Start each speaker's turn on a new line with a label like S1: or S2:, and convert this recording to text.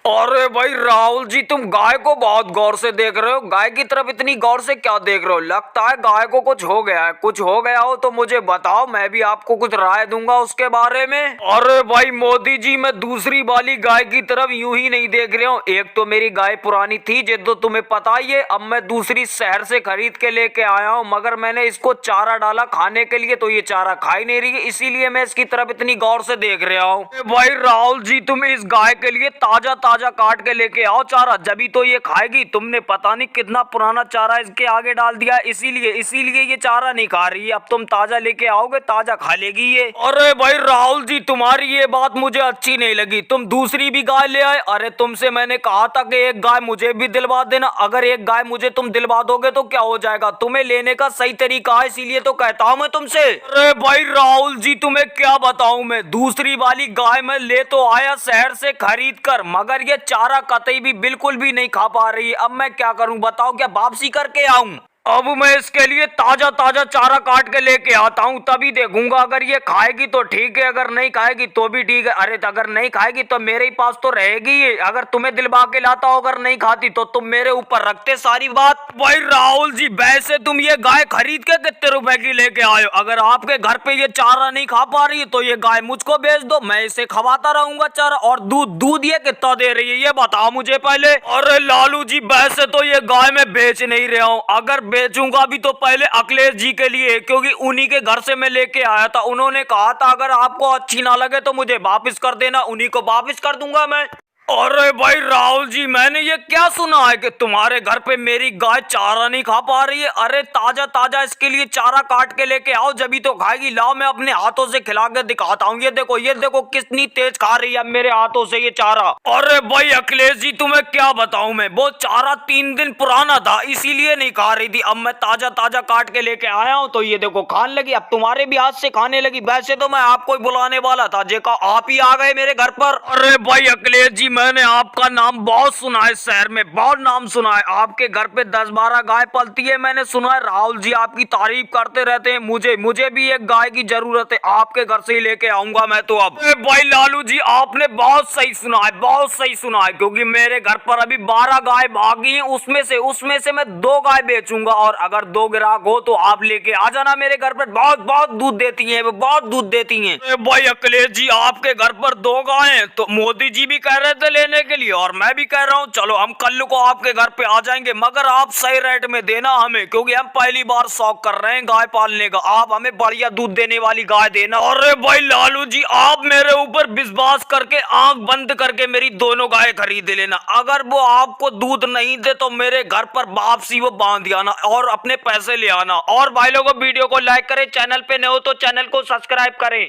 S1: अरे भाई राहुल जी, तुम गाय को बहुत गौर से देख रहे हो। गाय की तरफ इतनी गौर से क्या देख रहे हो? लगता है गाय को कुछ हो गया है। कुछ हो गया हो तो मुझे बताओ, मैं भी आपको कुछ राय दूंगा उसके बारे में। अरे भाई मोदी जी, मैं दूसरी वाली गाय की तरफ यूं ही नहीं देख रहा हूँ। एक तो मेरी गाय पुरानी थी, जो तो तुम्हें पता ही है। अब मैं दूसरी शहर से खरीद के लेके आया हूँ, मगर मैंने इसको चारा डाला खाने के लिए तो ये चारा खा ही नहीं रही है, इसीलिए मैं इसकी तरफ इतनी गौर से देख रहा हूँ। भाई राहुल जी, तुम इस गाय के लिए ताजा ताजा काट के लेके आओ चारा, जभी तो ये खाएगी। तुमने पता नहीं कितना पुराना चारा इसके आगे डाल दिया, इसीलिए इसीलिए ये चारा नहीं खा रही है। अब तुम ताजा लेके आओगे, ताजा खा लेगी ये। अरे भाई राहुल जी, तुम्हारी ये बात मुझे अच्छी नहीं लगी। तुम दूसरी भी गाय ले आए। अरे तुमसे मैंने कहा था कि एक गाय मुझे भी दिलवा देना। अगर एक गाय मुझे तुम दिलवा दोगे तो क्या हो जाएगा? तुम्हें लेने का सही तरीका है, इसीलिए तो कहता हूँ मैं तुमसे। अरे भाई राहुल जी, तुम्हें क्या बताऊं मैं, दूसरी वाली गाय मैं ले तो आया शहर से खरीद कर, मगर ये चारा कतई भी बिल्कुल भी नहीं खा पा रही है। अब मैं क्या करूं बताओ? क्या वापसी करके आऊं? अब मैं इसके लिए ताजा ताजा चारा काट के लेके आता हूँ, तभी देखूंगा। अगर ये खाएगी तो ठीक है, अगर नहीं खाएगी तो भी ठीक है। अरे तो अगर नहीं खाएगी तो मेरे ही पास तो रहेगी ये। अगर तुम्हें दिलवा के लाता हो, अगर नहीं खाती तो तुम मेरे ऊपर रखते सारी बात। भाई राहुल जी, वैसे तुम ये गाय खरीद के कितने रुपए की लेके आए हो? अगर आपके घर पे ये चारा नहीं खा पा रही है तो ये गाय मुझको बेच दो, मैं इसे खवाता रहूंगा चारा। और दूध दूध ये कितना दे रही है ये बताओ मुझे पहले। अरे लालू जी, वैसे तो ये गाय मैं बेच नहीं रहा हूँ। अगर बेचूंगा भी तो पहले अखिलेश जी के लिए, क्योंकि उन्हीं के घर से मैं लेके आया था। उन्होंने कहा था अगर आपको अच्छी ना लगे तो मुझे वापस कर देना, उन्हीं को वापस कर दूंगा मैं। अरे भाई राहुल जी, मैंने ये क्या सुना है कि तुम्हारे घर पे मेरी गाय चारा नहीं खा पा रही है? अरे ताजा ताजा इसके लिए चारा काट के लेके आओ, जभी तो खाएगी। लाओ मैं अपने हाथों से खिला के दिखाता हूँ। ये देखो कितनी तेज खा रही है मेरे हाथों से ये चारा। अरे भाई अखिलेश जी, तुम्हें क्या बताऊं मैं, वो चारा 3 दिन पुराना था, इसीलिए नहीं खा रही थी। अब मैं ताजा ताजा काट के लेके आया हूँ तो ये देखो खाने लगी। अब तुम्हारे भी हाथ से खाने लगी। वैसे तो मैं आपको ही बुलाने वाला था, जेका आप ही आ गए मेरे घर पर। अरे भाई अखिलेश जी, मैंने आपका नाम बहुत सुना है, शहर में बहुत नाम सुना है। आपके घर पे 10-12 गाय पलती है, मैंने सुना है। राहुल जी आपकी तारीफ करते रहते हैं। मुझे भी एक गाय की जरूरत है, आपके घर से ही लेके आऊंगा मैं तो अब। भाई लालू जी, आपने बहुत सही सुना है, बहुत सही सुना है, क्योंकि मेरे घर पर अभी 12 गाय भागी हैं। उसमें से मैं 2 गाय बेचूंगा, और अगर 2 ग्राहक हो तो आप लेके आ जाना मेरे घर पर। बहुत बहुत दूध देती है, बहुत दूध देती है। भाई अखिलेश जी, आपके घर पर 2 गाय हैं तो मोदी जी भी कह रहे थे लेने के लिए, और मैं भी कह रहा हूँ चलो हम कल को आपके घर पे आ जाएंगे, मगर आप सही रेट में देना हमें, क्योंकि हम पहली बार शौक कर रहे हैं गाय पालने का। आप हमें बढ़िया दूध देने वाली गाय देना। अरे भाई लालू जी, आप मेरे ऊपर विश्वास करके आंख बंद करके मेरी दोनों गाय खरीद लेना। अगर वो आपको दूध नहीं दे तो मेरे घर पर वापसी वो बांध आना और अपने पैसे ले आना। और भाई लोगों, वीडियो को लाइक करें, चैनल पे नए हो तो चैनल को सब्सक्राइब करें।